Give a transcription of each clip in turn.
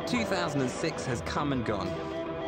2006 has come and gone,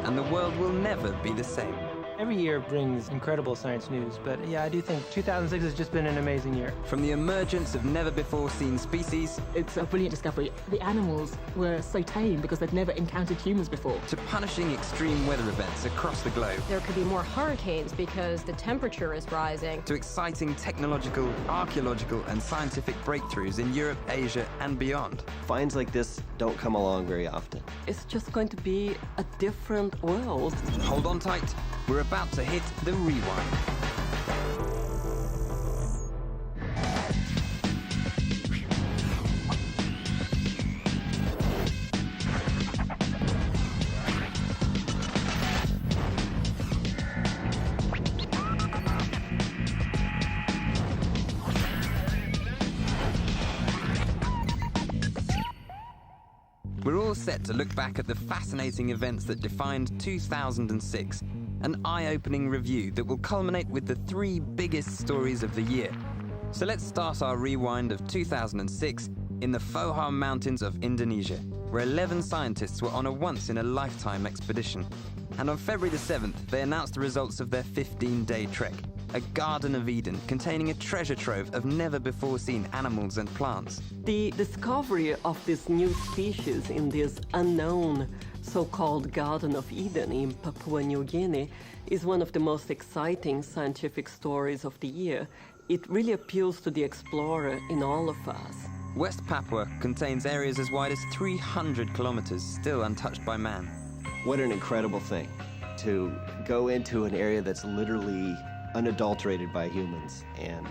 and the world will never be the same. Every year brings incredible science news, but yeah, I do think 2006 has just been an amazing year. From the emergence of never-before-seen species... It's a brilliant discovery. The animals were so tame because they'd never encountered humans before. ...to punishing extreme weather events across the globe. There could be more hurricanes because the temperature is rising. ...to exciting technological, archaeological and scientific breakthroughs in Europe, Asia and beyond. Finds like this don't come along very often. It's just going to be a different world. Hold on tight. We're about to hit the rewind. We're all set to look back at the fascinating events that defined 2006. An eye-opening review that will culminate with the 3 biggest stories of the year. So let's start our rewind of 2006 in the Foham Mountains of Indonesia, where 11 scientists were on a once-in-a-lifetime expedition. And on February the 7th, they announced the results of their 15-day trek, a Garden of Eden containing a treasure trove of never-before-seen animals and plants. The discovery of this new species in this unknown so-called Garden of Eden in Papua New Guinea is one of the most exciting scientific stories of the year. It really appeals to the explorer in all of us. West Papua contains areas as wide as 300 kilometers still untouched by man. What an incredible thing to go into an area that's literally unadulterated by humans and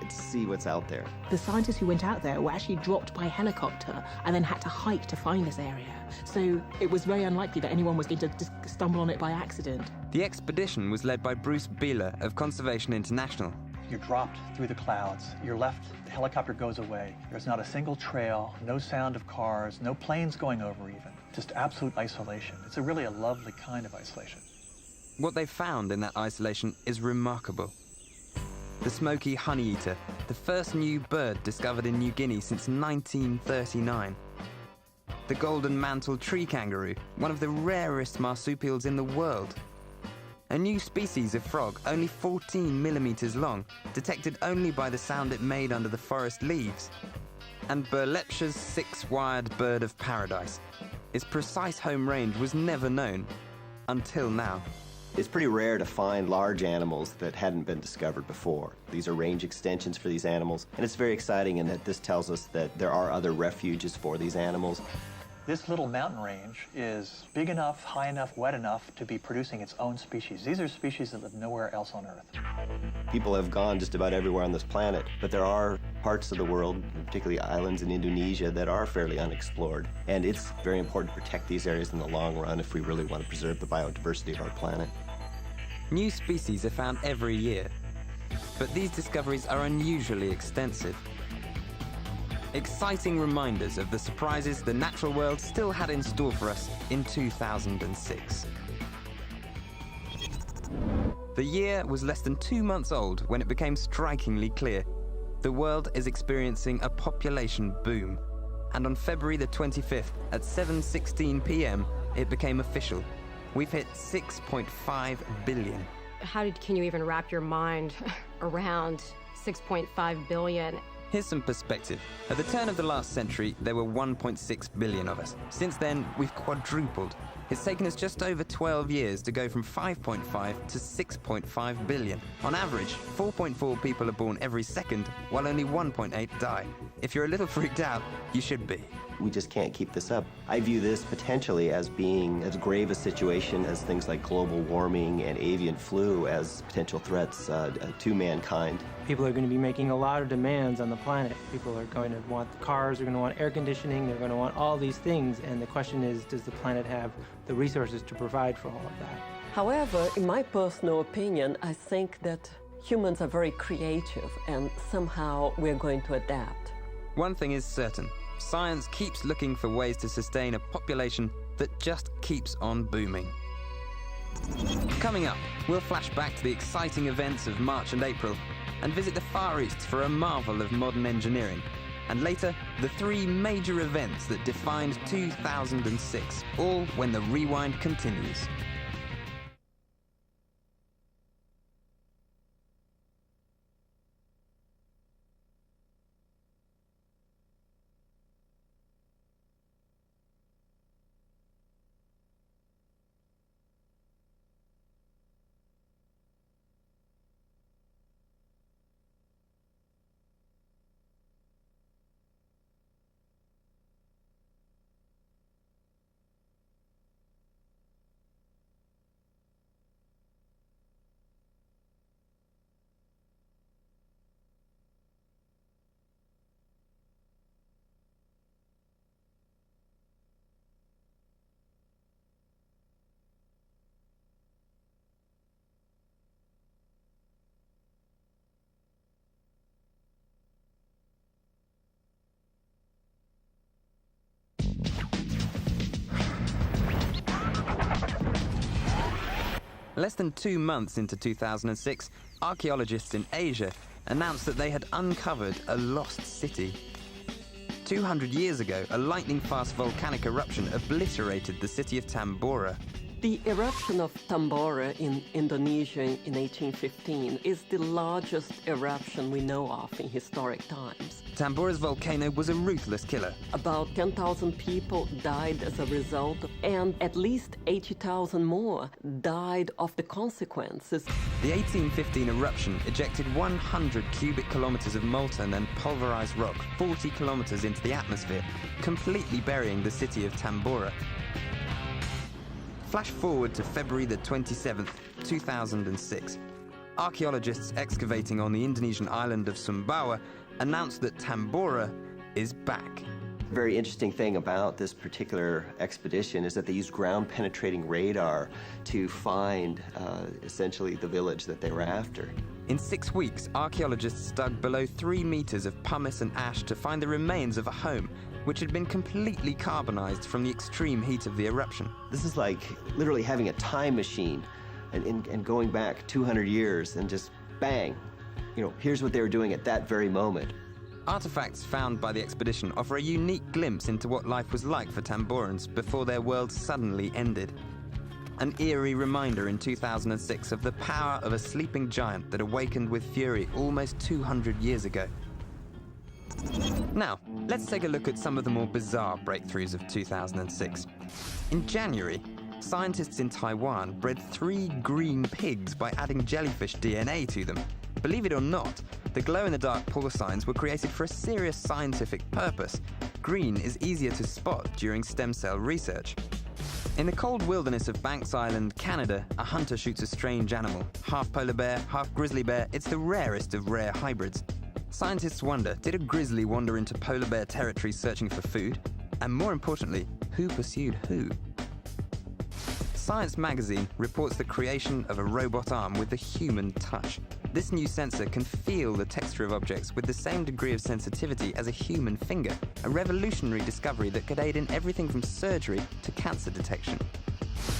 see what's out there. The scientists who went out there were actually dropped by helicopter and then had to hike to find this area. So it was very unlikely that anyone was going to just stumble on it by accident. The expedition was led by Bruce Beeler of Conservation International. You're dropped through the clouds. You're left, the helicopter goes away. There's not a single trail, no sound of cars, no planes going over even. Just absolute isolation. It's really a lovely kind of isolation. What they found in that isolation is remarkable. The smoky honeyeater, the first new bird discovered in New Guinea since 1939. The golden-mantled tree kangaroo, one of the rarest marsupials in the world. A new species of frog, only 14 millimeters long, detected only by the sound it made under the forest leaves. And Berlepsch's 6-wired bird of paradise. Its precise home range was never known, until now. It's pretty rare to find large animals that hadn't been discovered before. These are range extensions for these animals, and it's very exciting in that this tells us that there are other refuges for these animals. This little mountain range is big enough, high enough, wet enough to be producing its own species. These are species that live nowhere else on Earth. People have gone just about everywhere on this planet, but there are parts of the world, particularly islands in Indonesia, that are fairly unexplored. And it's very important to protect these areas in the long run if we really want to preserve the biodiversity of our planet. New species are found every year, but these discoveries are unusually extensive. Exciting reminders of the surprises the natural world still had in store for us in 2006. The year was less than 2 months old when it became strikingly clear. The world is experiencing a population boom. And on February the 25th at 7:16 p.m., it became official. We've hit 6.5 billion. Can you even wrap your mind around 6.5 billion? Here's some perspective. At the turn of the last century, there were 1.6 billion of us. Since then, we've quadrupled. It's taken us just over 12 years to go from 5.5 to 6.5 billion. On average, 4.4 people are born every second, while only 1.8 die. If you're a little freaked out, you should be. We just can't keep this up. I view this potentially as being as grave a situation as things like global warming and avian flu as potential threats to mankind. People are going to be making a lot of demands on the planet. People are going to want cars, they're going to want air conditioning, they're going to want all these things. And the question is, does the planet have the resources to provide for all of that? However, in my personal opinion, I think that humans are very creative and somehow we're going to adapt. One thing is certain. Science keeps looking for ways to sustain a population that just keeps on booming. Coming up, we'll flash back to the exciting events of March and April and visit the Far East for a marvel of modern engineering. and later, the three major events that defined 2006, all when the rewind continues. Less than 2 months into 2006, archaeologists in Asia announced that they had uncovered a lost city. 200 years ago, a lightning-fast volcanic eruption obliterated the city of Tambora. The eruption of Tambora in Indonesia in 1815 is the largest eruption we know of in historic times. Tambora's volcano was a ruthless killer. About 10,000 people died as a result, and at least 80,000 more died of the consequences. The 1815 eruption ejected 100 cubic kilometers of molten and pulverized rock 40 kilometers into the atmosphere, completely burying the city of Tambora. Flash forward to February the 27th, 2006. Archaeologists excavating on the Indonesian island of Sumbawa announced that Tambora is back. Very interesting thing about this particular expedition is that they used ground-penetrating radar to find essentially the village that they were after. In 6 weeks, archaeologists dug below 3 meters of pumice and ash to find the remains of a home which had been completely carbonized from the extreme heat of the eruption. This is like literally having a time machine and going back 200 years and just bang, here's what they were doing at that very moment. Artifacts found by the expedition offer a unique glimpse into what life was like for Tamborans before their world suddenly ended. An eerie reminder in 2006 of the power of a sleeping giant that awakened with fury almost 200 years ago. Now, let's take a look at some of the more bizarre breakthroughs of 2006. In January, scientists in Taiwan bred 3 green pigs by adding jellyfish DNA to them. Believe it or not, the glow-in-the-dark porcines were created for a serious scientific purpose. Green is easier to spot during stem cell research. In the cold wilderness of Banks Island, Canada, a hunter shoots a strange animal. Half polar bear, half grizzly bear, it's the rarest of rare hybrids. Scientists wonder, did a grizzly wander into polar bear territory searching for food? And more importantly, who pursued who? Science magazine reports the creation of a robot arm with a human touch. This new sensor can feel the texture of objects with the same degree of sensitivity as a human finger, a revolutionary discovery that could aid in everything from surgery to cancer detection.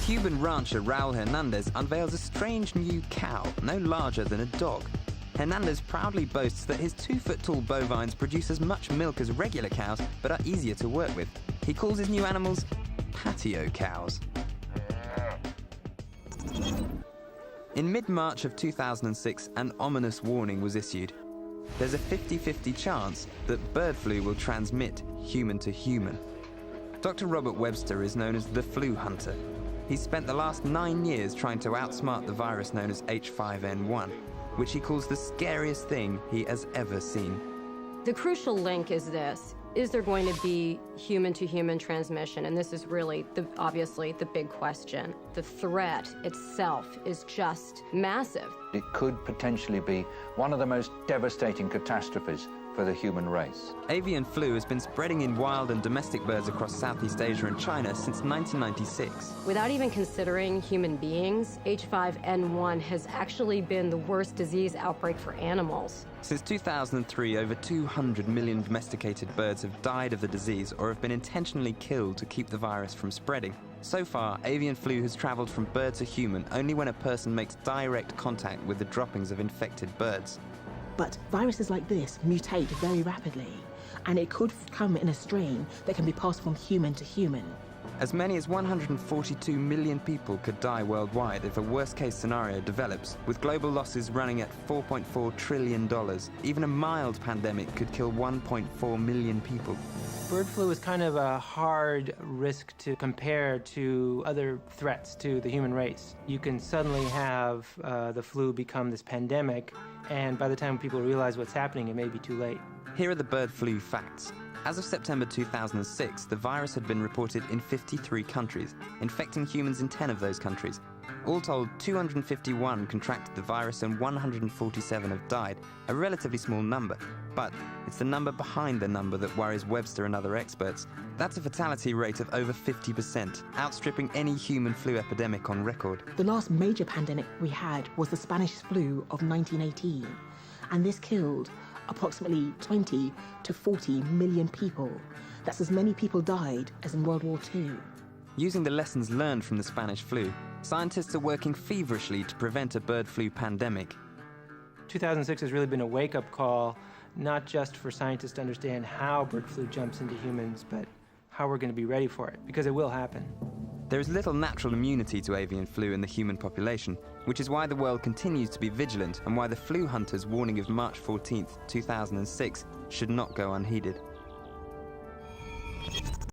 Cuban rancher Raul Hernandez unveils a strange new cow, no larger than a dog. Hernandez proudly boasts that his 2-foot-tall bovines produce as much milk as regular cows, but are easier to work with. He calls his new animals patio cows. In mid-March of 2006, an ominous warning was issued. There's a 50-50 chance that bird flu will transmit human to human. Dr. Robert Webster is known as the flu hunter. He's spent the last 9 years trying to outsmart the virus known as H5N1, which he calls the scariest thing he has ever seen. The crucial link is this. Is there going to be human-to-human transmission? And this is really, obviously, the big question. The threat itself is just massive. It could potentially be one of the most devastating catastrophes for the human race. Avian flu has been spreading in wild and domestic birds across Southeast Asia and China since 1996. Without even considering human beings, H5N1 has actually been the worst disease outbreak for animals. Since 2003, over 200 million domesticated birds have died of the disease or have been intentionally killed to keep the virus from spreading. So far, avian flu has traveled from bird to human only when a person makes direct contact with the droppings of infected birds. But viruses like this mutate very rapidly, and it could come in a strain that can be passed from human to human. As many as 142 million people could die worldwide if a worst-case scenario develops, with global losses running at $4.4 trillion. Even a mild pandemic could kill 1.4 million people. Bird flu is kind of a hard risk to compare to other threats to the human race. You can suddenly have the flu become this pandemic, and by the time people realize what's happening, it may be too late. Here are the bird flu facts. As of September 2006, the virus had been reported in 53 countries, infecting humans in 10 of those countries. All told, 251 contracted the virus and 147 have died, a relatively small number. But it's the number behind the number that worries Webster and other experts. That's a fatality rate of over 50%, outstripping any human flu epidemic on record. The last major pandemic we had was the Spanish flu of 1918, and this killed approximately 20 to 40 million people. That's as many people died as in World War II. Using the lessons learned from the Spanish flu, scientists are working feverishly to prevent a bird flu pandemic. 2006 has really been a wake-up call, not just for scientists to understand how bird flu jumps into humans, but how we're going to be ready for it, because it will happen. There is little natural immunity to avian flu in the human population, which is why the world continues to be vigilant and why the flu hunters' warning of March 14th, 2006 should not go unheeded.